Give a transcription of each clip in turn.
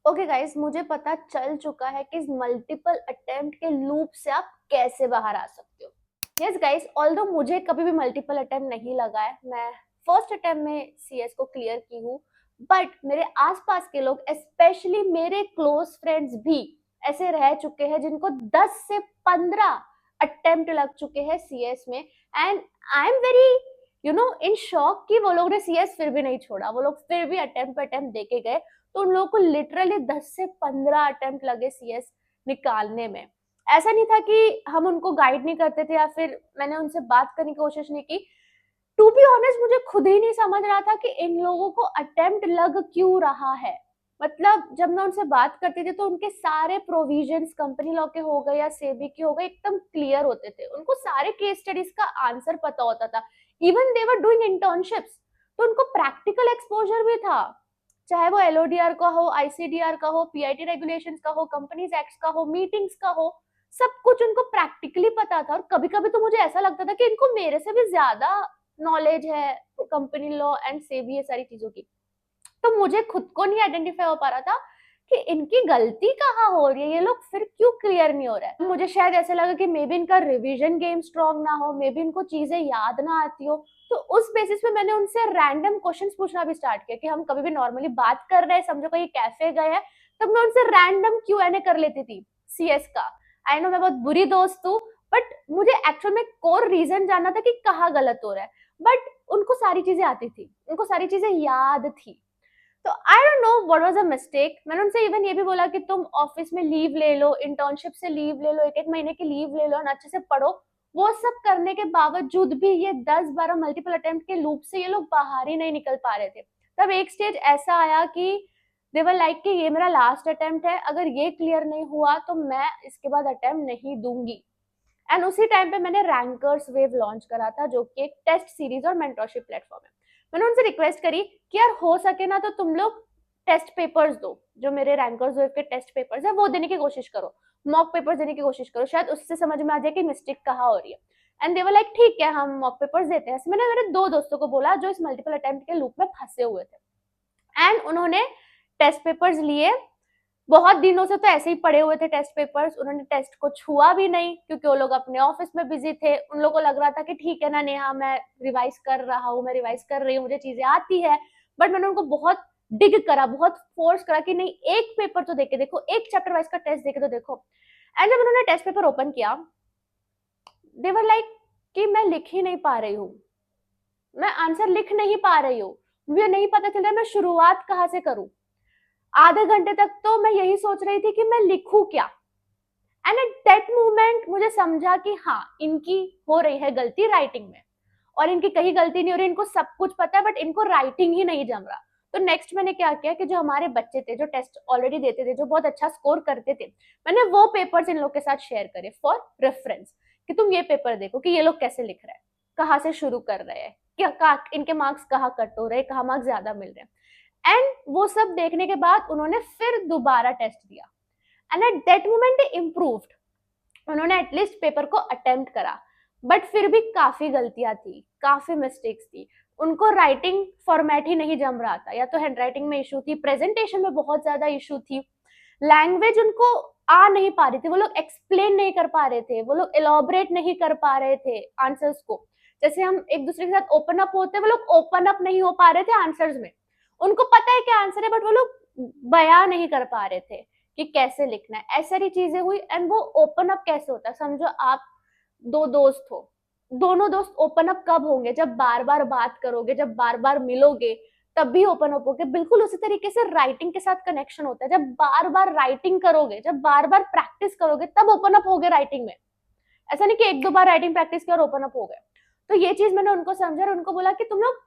Okay guys, मुझे पता चल चुका है कि इस मल्टीपल अटेम्प्ट के लूप से आप कैसे बाहर आ सकते हो। यस गाइस, ऑल्दो मुझे कभी भी मल्टीपल अटेम्प्ट नहीं लगा है, मैं फर्स्ट अटेम्प्ट में सीएस को क्लियर की हूँ। बट मेरे आसपास के लोग, स्पेशली मेरे क्लोज फ्रेंड्स भी ऐसे रह चुके हैं जिनको 10 से 15 अटेम्प्ट लग चुके हैं सीएस में। And I am very in shock कि वो लोग ने सीएस फिर भी नहीं छोड़ा, वो लोग फिर भी अटेम्प्ट पे अटेम्प्ट देके गए। तो उन लोगों को लिटरली 10 से 15 अटेम्प्ट लगे सीएस निकालने में। ऐसा नहीं था कि हम उनको गाइड नहीं करते थे या फिर मैंने उनसे बात करने की कोशिश नहीं की। टू बी ऑनेस्ट, मुझे खुद ही नहीं समझ रहा था कि इन लोगों को अटेम्प्ट लग क्यों रहा है। मतलब जब मैं उनसे बात करती थी तो उनके सारे प्रोविजंस कंपनी लॉ के हो गए या सेबी के हो गए एकदम क्लियर होते थे, उनको सारे केस स्टडीज का आंसर पता होता था। Even they were doing internships, तो उनको प्रैक्टिकल एक्सपोजर भी था। चाहे वो एलओडीआर का हो, आईसीडीआर का हो, पीआईटी रेगुलेशंस का हो, कंपनीज एक्ट का हो, मीटिंग्स का हो, सब कुछ उनको प्रैक्टिकली पता था। और कभी कभी तो मुझे ऐसा लगता था कि इनको मेरे से भी ज्यादा नॉलेज है कंपनी लॉ एंड सेबी ये सारी चीजों की। तो मुझे खुद को नहीं आइडेंटिफाई हो पा रहा था कि इनकी गलती कहाँ हो रही है, ये लोग फिर क्यों क्लियर नहीं हो रहा है। मुझे शायद ऐसा लगा कि मे बी इनका रिवीजन गेम स्ट्रांग ना हो, मे बी इनको चीजें याद ना आती हो। तो उस बेसिस पे मैंने उनसे रैंडम क्वेश्चंस पूछना भी स्टार्ट किया कि हम कभी भी नॉर्मली बात कर रहे हैं, समझो कोई कैफे गए हैं, तब मैं उनसे रैंडम क्यूएनए कर लेती थी सीएस का। आई नो मैं बहुत बुरी दोस्त हूँ, बट मुझे एक्चुअल में कोर रीजन जानना था कि कहाँ गलत हो रहा है। बट उनको सारी चीजें आती थी, उनको सारी चीजें याद थी। तो I don't know what was a mistake. मैंने उनसे इवन ये भी बोला कि तुम ऑफिस में लीव ले लो, इंटर्नशिप से लीव ले लो, एक एक महीने की लीव ले लो और अच्छे से पढ़ो। वो सब करने के बावजूद भी ये 10-12 मल्टीपल अटेम्प्ट के लूप से ये लोग बाहर ही नहीं निकल पा रहे थे। तब एक स्टेज ऐसा आया कि दे वर लाइक कि ये मेरा लास्ट अटेम्प्ट है, अगर ये क्लियर नहीं हुआ तो मैं इसके बाद अटेम्प्ट नहीं दूंगी। एंड उसी टाइम पे मैंने रैंकर्स वेव लॉन्च करा था, जो कि एक टेस्ट सीरीज और मेंटरशिप प्लेटफॉर्म है। मैंने उनसे रिक्वेस्ट करी कि यार हो सके ना तो तुम लोग टेस्ट पेपर्स दो, जो मेरे रैंकर्स वेव के टेस्ट पेपर्स है वो देने की कोशिश करो, मॉक पेपर्स देने की कोशिश करो, शायद उससे समझ में आ जाए कि मिस्टेक कहाँ हो रही है। एंड दे वर लाइक ठीक है, हम मॉक पेपर्स देते हैं। मैंने मेरे दो दोस्तों को बोला जो इस मल्टीपल अटेम्प्ट के लूप में फंसे हुए थे, एंड उन्होंने टेस्ट पेपर्स लिए। बहुत दिनों से तो ऐसे ही पड़े हुए थे टेस्ट पेपर्स, उन्होंने टेस्ट को छुआ भी नहीं क्योंकि वो लोग अपने ऑफिस में बिजी थे। उन लोगों को लग रहा था कि ठीक है ना नेहा, मैं रिवाइज कर रहा हूँ, मैं रिवाइज कर रही हूँ, मुझे चीजें आती है। बट मैंने उनको बहुत डिग करा, बहुत फोर्स करा कि नहीं, एक पेपर तो देके देखो, एक चैप्टर वाइज का टेस्ट देके तो देखो। एंड जब उन्होंने टेस्ट पेपर ओपन किया, दे वर लाइक कि मैं लिख ही नहीं पा रही हूँ, मैं आंसर लिख नहीं पा रही हूँ, मुझे नहीं पता चल रहा है मैं शुरुआत कहाँ से करूँ। आधे घंटे तक तो मैं यही सोच रही थी कि मैं लिखूं क्या। एंड एट दैट मोमेंट मुझे समझा कि हाँ, इनकी हो रही है गलती राइटिंग में। और इनकी कहीं गलती नहीं हो रही, इनको सब कुछ पता है, बट इनको राइटिंग ही नहीं जम रहा। तो नेक्स्ट मैंने क्या किया कि जो हमारे बच्चे थे, जो टेस्ट ऑलरेडी देते थे, जो बहुत अच्छा स्कोर करते थे, मैंने वो पेपर्स इन लोग के साथ शेयर करे फॉर रेफरेंस कि तुम ये पेपर देखो कि ये लोग कैसे लिख रहे हैं, कहाँ से शुरू कर रहे हैं, क्या इनके मार्क्स कहाँ कट हो रहे हैं, कहाँ मार्क्स ज्यादा मिल रहे हैं। एंड वो सब देखने के बाद उन्होंने फिर दोबारा टेस्ट दिया, and at that moment they improved. उन्होंने एटलीस्ट पेपर को अटेम्प्ट करा। बट फिर भी काफी गलतियां थी, काफी मिस्टेक्स थी। उनको राइटिंग फॉर्मेट ही नहीं जम रहा था, या तो हैंड राइटिंग में इशू थी, प्रेजेंटेशन में बहुत ज्यादा इशू थी, लैंग्वेज उनको आ नहीं पा रही थी, वो लोग एक्सप्लेन नहीं कर पा रहे थे, वो लोग एलोबरेट नहीं कर पा रहे थे आंसर्स को। जैसे हम एक दूसरे के साथ ओपन अप होते, वो लोग ओपन अप नहीं हो पा रहे थे आंसर्स में। उनको पता है क्या आंसर है, बट वो लोग बयां नहीं कर पा रहे थे कि कैसे लिखना है। ऐसी सारी चीजें हुई। एंड वो ओपन अप कैसे होता है, समझो आप दो दोस्त हो, दोनों दोस्त ओपन अप कब होंगे, जब बार बार बात करोगे, जब बार बार मिलोगे, तब भी ओपन अप होगे। बिल्कुल उसी तरीके से राइटिंग के साथ कनेक्शन होता है, जब बार बार राइटिंग करोगे, जब बार बार प्रैक्टिस करोगे, तब ओपन अप होगे राइटिंग में। ऐसा नहीं कि एक दो बार राइटिंग प्रैक्टिस किया और ओपन अप हो गए। तो ये चीज मैंने उनको समझा और उनको बोला कि तुम लोग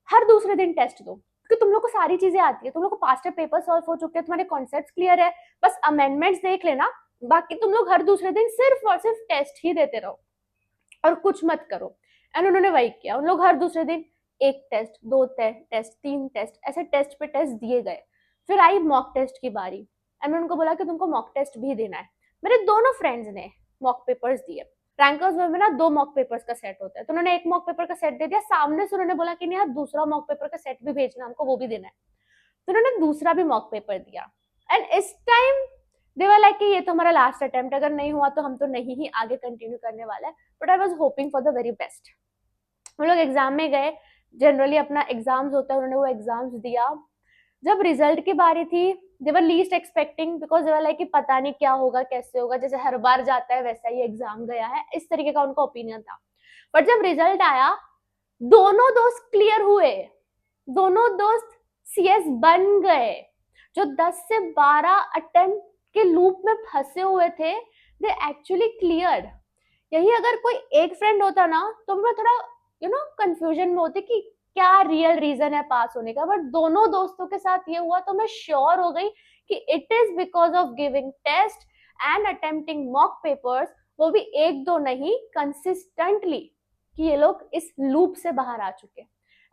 हर दूसरे दिन टेस्ट दो, क्योंकि तुम लोग को सारी चीजें आती है, तुम लोग को पास्ट पेपर सॉल्व हो चुके हैं, तुम्हारे कॉन्सेप्ट क्लियर है, बस अमेंडमेंट्स देख लेना। बाकी तुम लोग हर दूसरे दिन सिर्फ और सिर्फ टेस्ट ही देते रहो और कुछ मत करो। एंड उन्होंने वही किया, उन लोग हर दूसरे दिन एक टेस्ट, दो टेस्ट, तीन टेस्ट, ऐसे टेस्ट पे टेस्ट दिए गए। फिर आई मॉक टेस्ट की बारी, एंड उनको बोला कि तुमको मॉक टेस्ट भी देना है। मेरे दोनों फ्रेंड्स ने मॉक पेपर्स दिए। रैंकर्स में ना दो मॉक पेपर्स का सेट होता है, तो उन्होंने एक मॉक पेपर का सेट दे दिया, सामने से उन्होंने बोला कि नहीं यार दूसरा मॉक पेपर का सेट भी भेजना, हमको वो भी देना है। तो उन्होंने दूसरा भी मॉक पेपर दिया। एंड इस टाइम दे वर लाइक कि ये तो हमारा लास्ट अटेम्प्ट, अगर नहीं हुआ तो हम तो नहीं ही आगे कंटिन्यू करने वाला है, but I was hoping for the very best. हम लोग एग्जाम में गए, जनरली अपना एग्जाम्स होता है, उन्होंने वो एग्जाम्स दिया। जब रिजल्ट की बारी थी, they were least expecting, because they were like कि पता नहीं क्या होगा कैसे होगा, जैसे हर बार जाता है वैसा ही एग्जाम गया है, इस तरीके का उनका ओपिनियन था। बट जब रिजल्ट आया, दोनों दोस्त क्लियर हुए, दोनों दोस्त सीएस बन गए। जो 10 से 12 अटेम्प्ट के लूप में फंसे हुए थे, दे एक्चुअली क्लियर्ड। यही अगर कोई एक फ्रेंड होता ना, तो मैं थोड़ा कंफ्यूजन में होती कि क्या रियल रीजन है पास होने का, बट दोनों दोस्तों के साथ ये हुआ तो मैं श्योर हो गई कि it is because of giving test and attempting mock papers, वो भी एक दो नहीं, कंसिस्टेंटली, कि ये लोग इस लूप से बाहर आ चुके।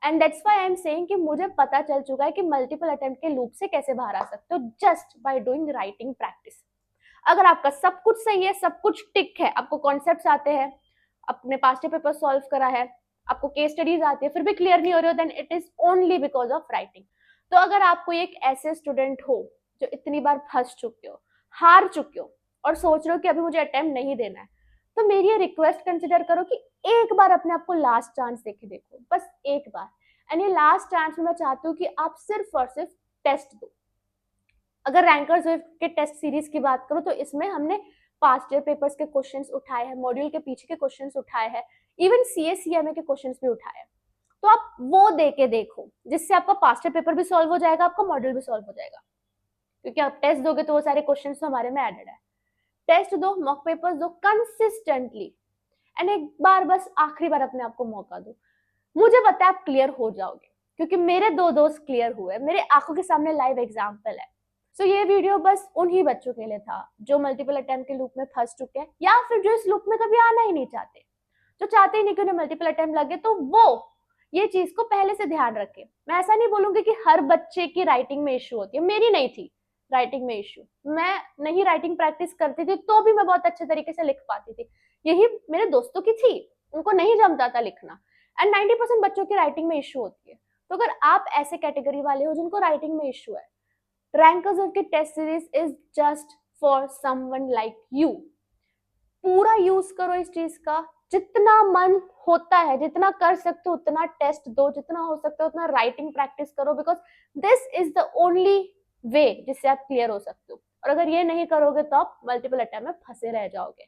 And that's why I am saying कि मुझे पता चल चुका है कि मल्टीपल अटेम्प्ट के लूप से कैसे बाहर आ सकते हो, just by doing writing practice. अगर आपका सब कुछ सही है, सब कुछ टिक है, आपको कॉन्सेप्ट्स आते हैं, अपने पास्ट पेपर सॉल्व करा है, आपको केस स्टडीज आती है, फिर भी क्लियर नहीं हो रहे हो, then it is only because of writing. तो अगर आप कोई एक ऐसे स्टूडेंट हो जो इतनी बार फंस चुके हो, हार चुके हो, और सोच रहे हो कि अभी मुझे अटेम्प्ट नहीं देना है, तो मेरी ये रिक्वेस्ट कंसिडर करो कि एक बार अपने आप को लास्ट चांस देके देखो, बस एक बार। एंड ये लास्ट चांस में मैं चाहती हूँ कि आप सिर्फ और सिर्फ टेस्ट दो। अगर रैंकर्स वेव के टेस्ट सीरीज की बात करूं, तो इसमें हमने पास्ट ईयर पेपर्स के क्वेश्चंस उठाए हैं, मॉड्यूल के पीछे के क्वेश्चंस उठाए हैं, इवन सीएससीएमए के क्वेश्चंस भी उठाए हैं। तो आप वो दे के देखो, जिससे आपका पास्ट ईयर पेपर भी सॉल्व हो जाएगा, आपका मॉड्यूल भी सॉल्व हो जाएगा, क्योंकि आप टेस्ट दोगे तो वो सारे क्वेश्चन तो हमारे में एडेड है। टेस्ट दो, मॉक पेपर्स दो कंसिस्टेंटली, एंड एक बार, बस आखिरी बार अपने आप को मौका दो। मुझे पता है आप क्लियर हो जाओगे, क्योंकि मेरे दो दोस्त क्लियर हुए, मेरे आंखों के सामने लाइव एग्जाम्पल है। सो ये वीडियो बस उन्हीं बच्चों के लिए था जो मल्टीपल अटेम्प्ट के लूप में फंस चुके हैं, या फिर जो इस लूप में कभी आना ही नहीं चाहते, जो चाहते ही नहीं कि उन्हें मल्टीपल अटेम्प्ट लगे, तो वो ये चीज को पहले से ध्यान रखे। मैं ऐसा नहीं बोलूंगी कि हर बच्चे की राइटिंग में इश्यू होती है, मेरी नहीं थी राइटिंग में इश्यू, मैं नहीं राइटिंग प्रैक्टिस करती थी तो भी मैं बहुत अच्छे तरीके से लिख पाती थी, यही मेरे दोस्तों की थी, उनको नहीं जमता था लिखना। एंड 90% बच्चों की राइटिंग में इश्यू होती है। तो अगर आप ऐसे कैटेगरी वाले हो जिनको राइटिंग में इश्यू है, रैंकर्स वेव की test series is just for someone like you. पूरा यूज करो इस चीज का, जितना मन होता है, जितना कर सकते हो उतना टेस्ट दो, जितना हो सकता है उतना राइटिंग प्रैक्टिस करो, because this is the only way जिससे आप क्लियर हो सकते हो। और अगर ये नहीं करोगे तो आप मल्टीपल अटेम्प्ट में फंसे रह जाओगे।